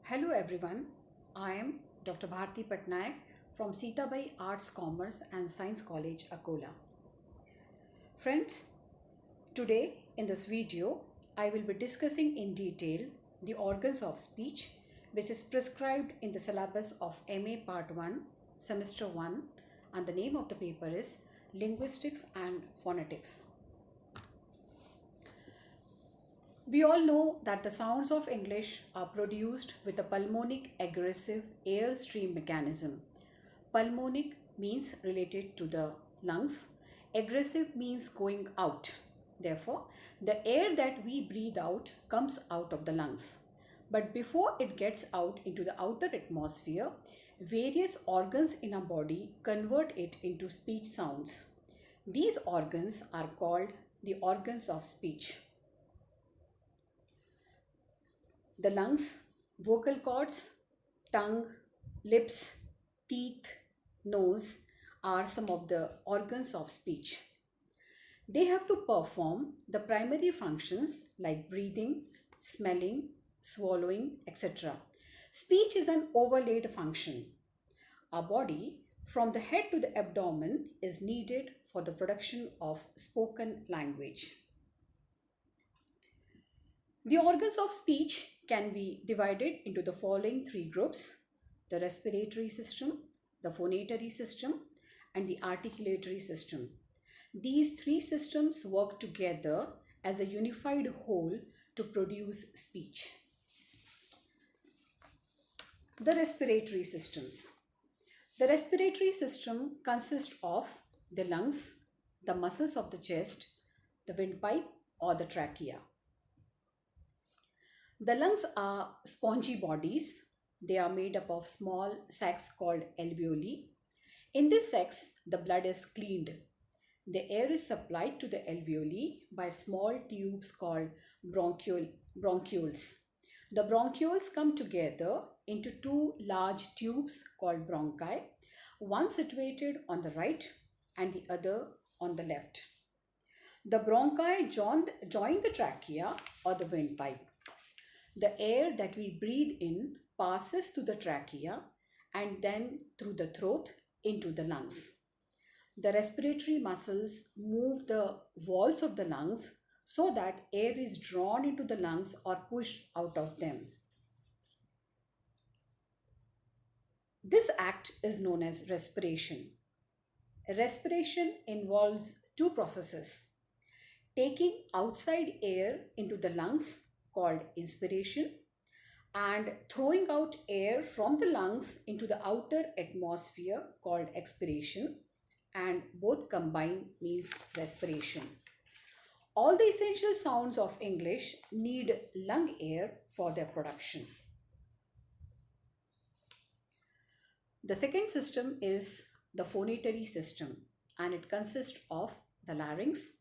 Hello everyone, I am Dr. Bharati Patnaik from Sitabai Arts, Commerce and Science College, Akola. Friends, today in this video, I will be discussing in detail the organs of speech which is prescribed in the syllabus of MA Part 1, Semester 1, and the name of the paper is Linguistics and Phonetics. We all know that the sounds of English are produced with a pulmonic aggressive air stream mechanism. Pulmonic means related to the lungs. Aggressive means going out. Therefore, the air that we breathe out comes out of the lungs. But before it gets out into the outer atmosphere, various organs in our body convert it into speech sounds. These organs are called the organs of speech. The lungs, vocal cords, tongue, lips, teeth, nose are some of the organs of speech. They have to perform the primary functions like breathing, smelling, swallowing, etc. Speech is an overlaid function. Our body, from the head to the abdomen, is needed for the production of spoken language. The organs of speech can be divided into the following three groups: the respiratory system, the phonatory system, and the articulatory system. These three systems work together as a unified whole to produce speech. The respiratory systems. The respiratory system consists of the lungs, the muscles of the chest, the windpipe or the trachea. The lungs are spongy bodies. They are made up of small sacs called alveoli. In this sacs, the blood is cleaned. The air is supplied to the alveoli by small tubes called bronchioles. The bronchioles come together into two large tubes called bronchi, one situated on the right and the other on the left. The bronchi join the trachea or the windpipe. The air that we breathe in passes through the trachea and then through the throat into the lungs. The respiratory muscles move the walls of the lungs so that air is drawn into the lungs or pushed out of them. This act is known as respiration. Respiration involves two processes: taking outside air into the lungs called inspiration and throwing out air from the lungs into the outer atmosphere called expiration, and both combined means respiration. All the essential sounds of English need lung air for their production. The second system is the phonatory system, and it consists of the larynx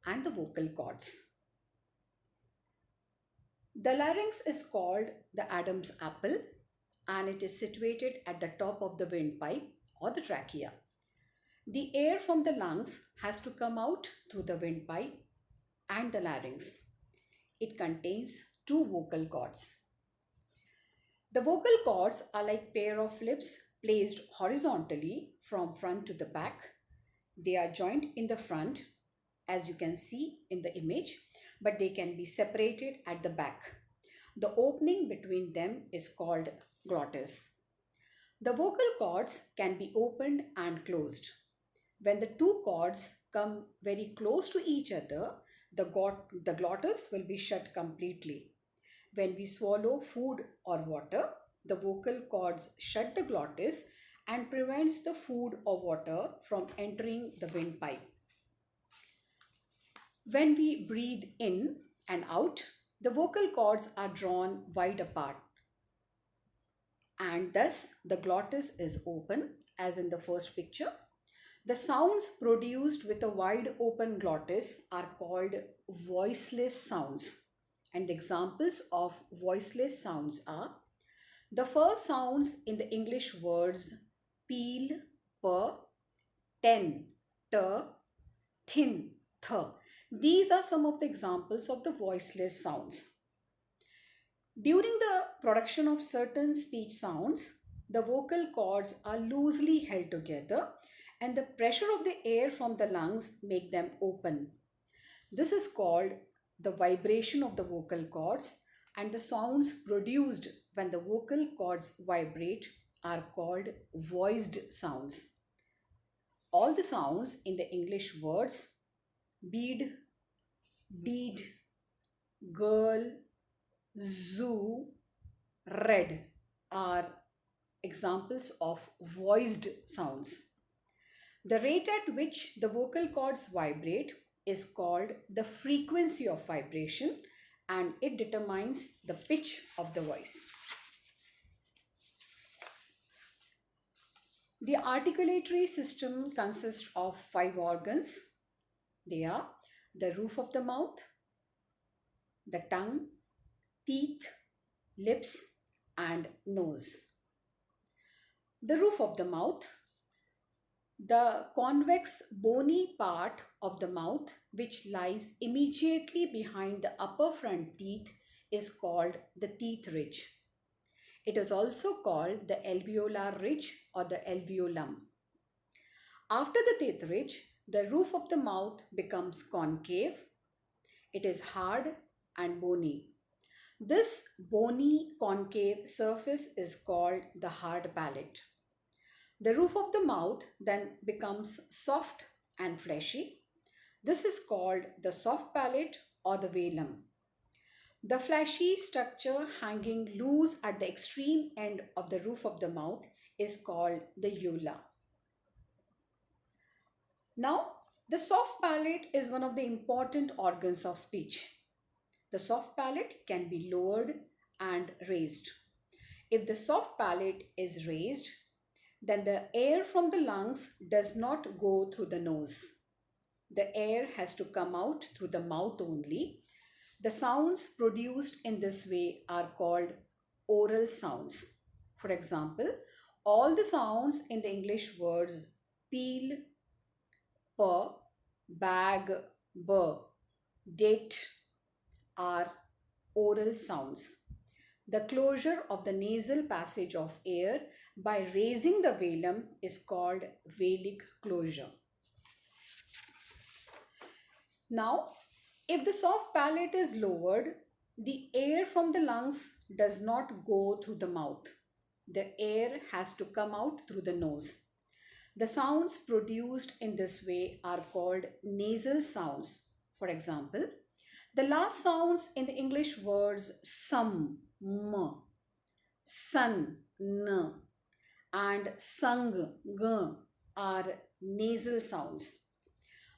and the vocal cords. The larynx is called the Adam's apple and it is situated at the top of the windpipe or the trachea. The air from the lungs has to come out through the windpipe and the larynx. It contains two vocal cords. The vocal cords are like pair of lips placed horizontally from front to the back. They are joined in the front, as you can see in the image, but they can be separated at the back. The opening between them is called glottis. The vocal cords can be opened and closed. When the two cords come very close to each other, the glottis will be shut completely. When we swallow food or water, the vocal cords shut the glottis and prevents the food or water from entering the windpipe. When we breathe in and out, the vocal cords are drawn wide apart and thus the glottis is open, as in the first picture. The sounds produced with a wide open glottis are called voiceless sounds, and examples of voiceless sounds are the first sounds in the English words peel, per, ten, ter, thin, th. These are some of the examples of the voiceless sounds. During the production of certain speech sounds, the vocal cords are loosely held together and the pressure of the air from the lungs make them open. This is called the vibration of the vocal cords, and the sounds produced when the vocal cords vibrate are called voiced sounds. All the sounds in the English words bead, deed, girl, zoo, red are examples of voiced sounds. The rate at which the vocal cords vibrate is called the frequency of vibration and it determines the pitch of the voice. The articulatory system consists of five organs. They are the roof of the mouth, the tongue, teeth, lips, and nose. The roof of the mouth, the convex bony part of the mouth which lies immediately behind the upper front teeth is called the teeth ridge. It is also called the alveolar ridge or the alveolum. After the teeth ridge, the roof of the mouth becomes concave. It is hard and bony. This bony concave surface is called the hard palate. The roof of the mouth then becomes soft and fleshy. This is called the soft palate or the velum. The fleshy structure hanging loose at the extreme end of the roof of the mouth is called the uvula. Now, the soft palate is one of the important organs of speech. The soft palate can be lowered and raised. If the soft palate is raised, then the air from the lungs does not go through the nose. The air has to come out through the mouth only. The sounds produced in this way are called oral sounds. For example, all the sounds in the English words peel, per, bag, bur, date are oral sounds. The closure of the nasal passage of air by raising the velum is called velic closure. Now, if the soft palate is lowered, the air from the lungs does not go through the mouth. The air has to come out through the nose. The sounds produced in this way are called nasal sounds. For example, the last sounds in the English words sum, m, sun, n, and sung, g are nasal sounds.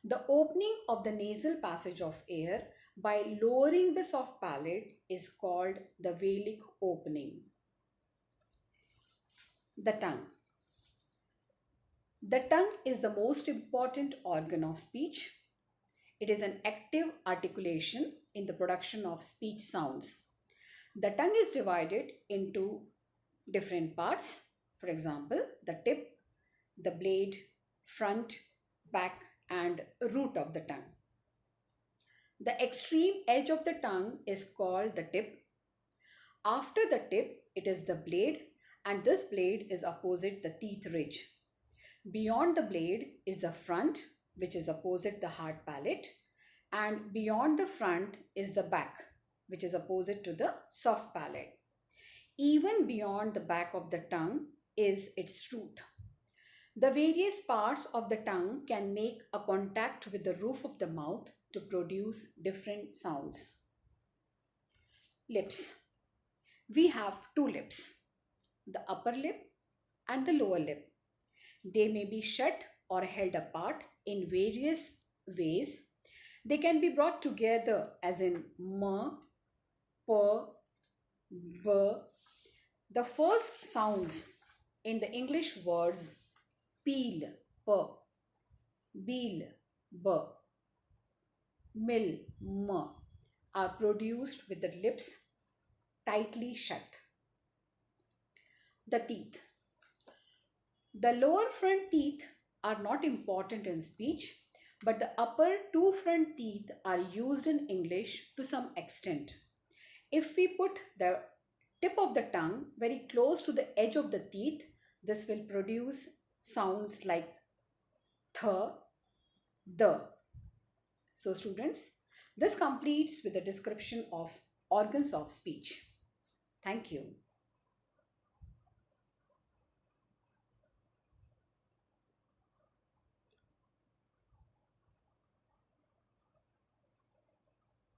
The opening of the nasal passage of air by lowering the soft palate is called the velic opening. The tongue. The tongue is the most important organ of speech. It is an active articulation in the production of speech sounds. The tongue is divided into different parts. For example, the tip, the blade, front, back, and root of the tongue. The extreme edge of the tongue is called the tip. After the tip, it is the blade, and this blade is opposite the teeth ridge. Beyond the blade is the front, which is opposite the hard palate, and beyond the front is the back, which is opposite to the soft palate. Even beyond the back of the tongue is its root. The various parts of the tongue can make a contact with the roof of the mouth to produce different sounds. Lips. We have two lips, the upper lip and the lower lip. They may be shut or held apart in various ways. They can be brought together as in m, p, b. The first sounds in the English words peel, p, beel, b, mill, m are produced with the lips tightly shut. The teeth. The lower front teeth are not important in speech, but the upper two front teeth are used in English to some extent. If we put the tip of the tongue very close to the edge of the teeth. This will produce sounds like th, the. So students, this completes with the description of organs of speech. Thank you.